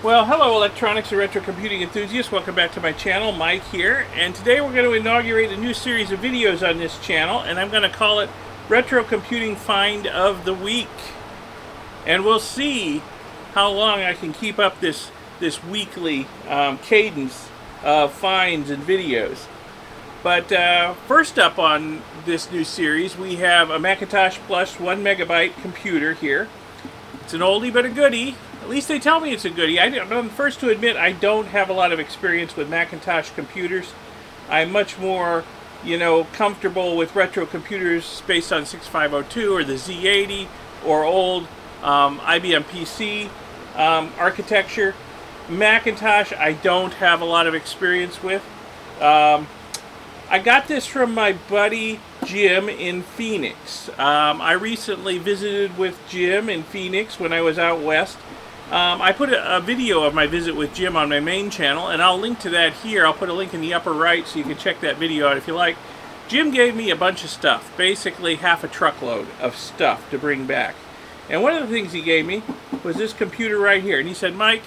Well, hello electronics and retro computing enthusiasts. Welcome back to my channel. Mike here, and today we're going to inaugurate a new series of videos on this channel, and I'm going to call it Retro Computing Find of the Week. And we'll see how long I can keep up this weekly cadence of finds and videos. But first up on this new series, we have a Macintosh Plus 1 megabyte computer here. It's an oldie but a goodie. At least they tell me it's a goodie. I'm the first to admit I don't have a lot of experience with Macintosh computers. I'm much more, comfortable with retro computers based on 6502 or the Z80 or old IBM PC architecture. Macintosh I don't have a lot of experience with. I got this from my buddy Jim in Phoenix. I recently visited with Jim in Phoenix when I was out west. I put a video of my visit with Jim on my main channel, and I'll link to that here. I'll put a link in the upper right so you can check that video out if you like. Jim gave me a bunch of stuff, basically half a truckload of stuff to bring back. And one of the things he gave me was this computer right here. And he said, Mike,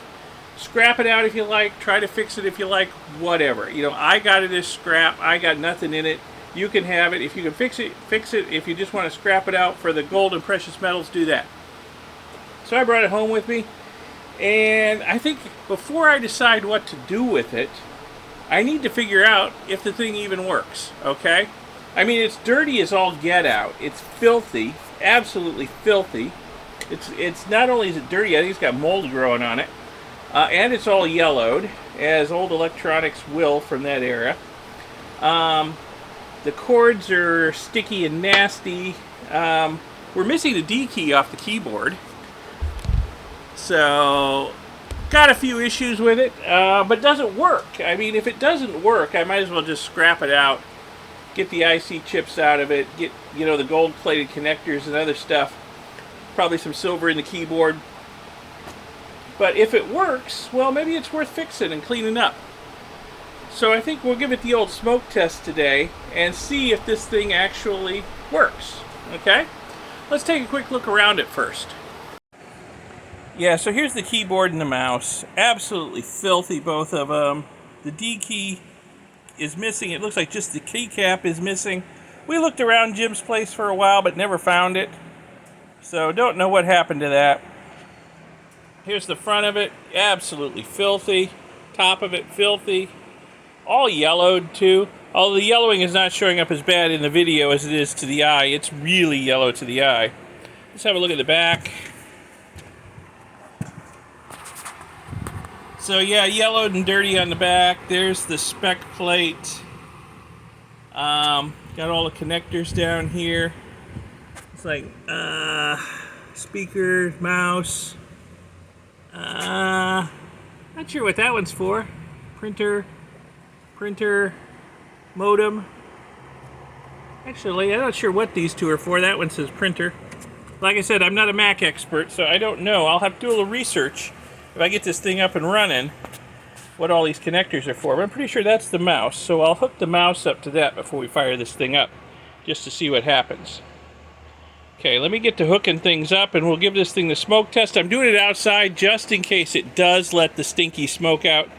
scrap it out if you like, try to fix it if you like, whatever. I got it as scrap. I got nothing in it. You can have it. If you can fix it, fix it. If you just want to scrap it out for the gold and precious metals, do that. So I brought it home with me. And I think before I decide what to do with it, I need to figure out if the thing even works, okay? I mean, it's dirty as all get out. It's filthy, absolutely filthy. It's not only is it dirty, I think it's got mold growing on it. And it's all yellowed, as old electronics will from that era. The cords are sticky and nasty. We're missing the D key off the keyboard. So, got a few issues with it, but it doesn't work. I mean, if it doesn't work, I might as well just scrap it out, get the IC chips out of it, get, the gold-plated connectors and other stuff, probably some silver in the keyboard. But if it works, well, maybe it's worth fixing and cleaning up. So I think we'll give it the old smoke test today and see if this thing actually works, okay? Let's take a quick look around it first. Yeah, so here's the keyboard and the mouse. Absolutely filthy, both of them. The D key is missing. It looks like just the keycap is missing. We looked around Jim's place for a while, but never found it. So don't know what happened to that. Here's the front of it. Absolutely filthy. Top of it, filthy. All yellowed, too. Although the yellowing is not showing up as bad in the video as it is to the eye. It's really yellow to the eye. Let's have a look at the back. So yeah, yellowed and dirty on the back. There's the spec plate. Got all the connectors down here. It's like speaker, mouse. Not sure what that one's for. Printer, modem. Actually, I'm not sure what these two are for. That one says printer. Like I said, I'm not a Mac expert, so I don't know. I'll have to do a little research if I get this thing up and running, what all these connectors are for. But I'm pretty sure that's the mouse, so I'll hook the mouse up to that before we fire this thing up, just to see what happens. Okay, let me get to hooking things up, and we'll give this thing the smoke test. I'm doing it outside just in case it does let the stinky smoke out.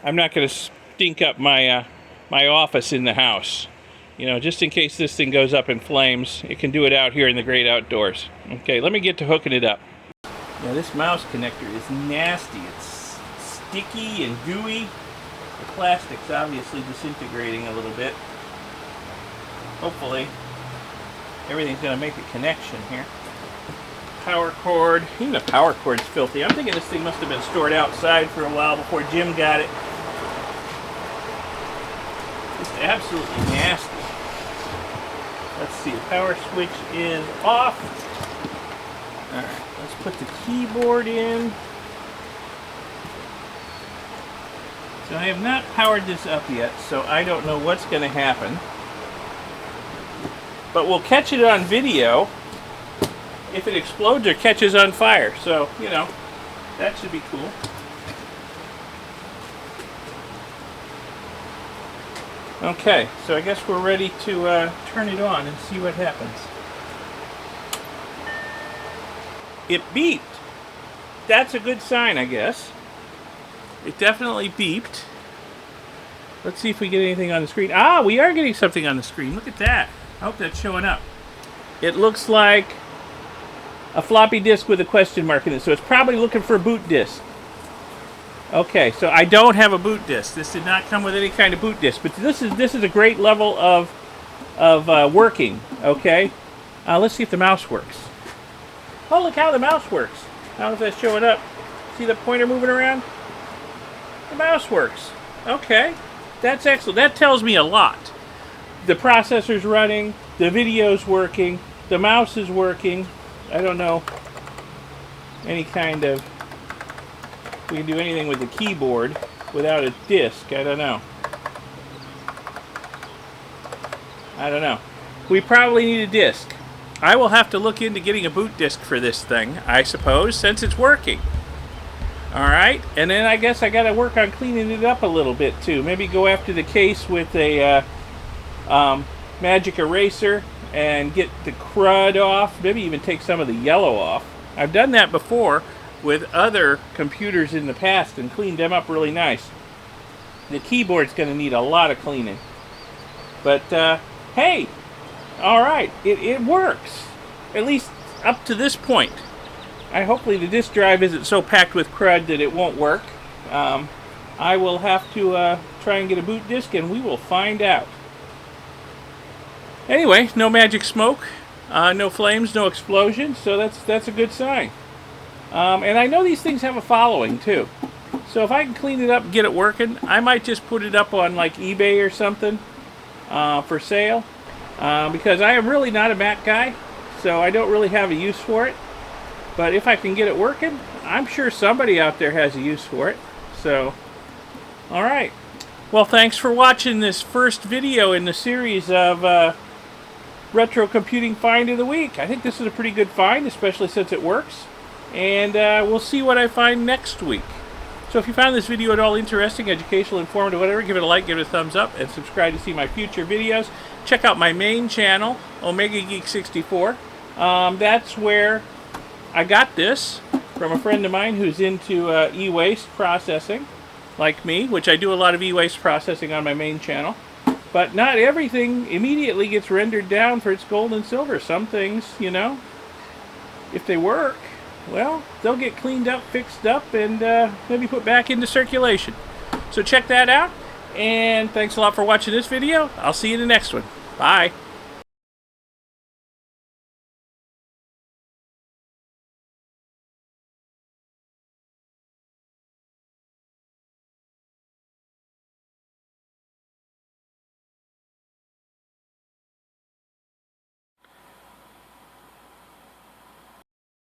I'm not going to stink up my my office in the house. Just in case this thing goes up in flames, it can do it out here in the great outdoors. Okay, let me get to hooking it up. Yeah, this mouse connector is nasty. It's sticky and gooey. The plastic's obviously disintegrating a little bit. Hopefully, everything's going to make a connection here. Power cord. Even the power cord's filthy. I'm thinking this thing must have been stored outside for a while before Jim got it. Just absolutely nasty. Let's see, the power switch is off. Alright, let's put the keyboard in. So I have not powered this up yet, so I don't know what's going to happen. But we'll catch it on video if it explodes or catches on fire. So, that should be cool. Okay, so I guess we're ready to turn it on and see what happens. It beeped. That's a good sign, I guess. It definitely beeped. Let's see if we get anything on the screen. Ah, we are getting something on the screen. Look at that. I hope that's showing up. It looks like a floppy disk with a question mark in it, so it's probably looking for a boot disk. Okay, so I don't have a boot disk. This did not come with any kind of boot disk, but this is a great level of working. Okay, let's see if the mouse works. Oh, look how the mouse works. I don't know if that's showing up. See the pointer moving around? The mouse works. Okay, that's excellent. That tells me a lot. The processor's running, the video's working, the mouse is working. I don't know any kind of... we can do anything with the keyboard without a disk. I don't know. We probably need a disk. I will have to look into getting a boot disk for this thing, I suppose, since it's working. Alright, and then I guess I got to work on cleaning it up a little bit too. Maybe go after the case with a magic eraser and get the crud off. Maybe even take some of the yellow off. I've done that before with other computers in the past and cleaned them up really nice. The keyboard's going to need a lot of cleaning. But, hey, alright, it works. At least up to this point. Hopefully the disk drive isn't so packed with crud that it won't work. I will have to try and get a boot disk, and we will find out. Anyway, no magic smoke, no flames, no explosions, so that's a good sign. And I know these things have a following too. So if I can clean it up and get it working, I might just put it up on like eBay or something for sale. Because I am really not a Mac guy, so I don't really have a use for it. But if I can get it working, I'm sure somebody out there has a use for it. So, alright. Well, thanks for watching this first video in the series of Retro Computing Find of the Week. I think this is a pretty good find, especially since it works. And we'll see what I find next week. So if you found this video at all interesting, educational, informative, whatever, give it a like, give it a thumbs up, and subscribe to see my future videos. Check out my main channel, Omega Geek 64. That's where I got this from a friend of mine who's into e-waste processing, like me, which I do a lot of e-waste processing on my main channel. But not everything immediately gets rendered down for its gold and silver. Some things, you know, if they work, well, they'll get cleaned up, fixed up, and maybe put back into circulation. So check that out, and thanks a lot for watching this video. I'll see you in the next one. Bye.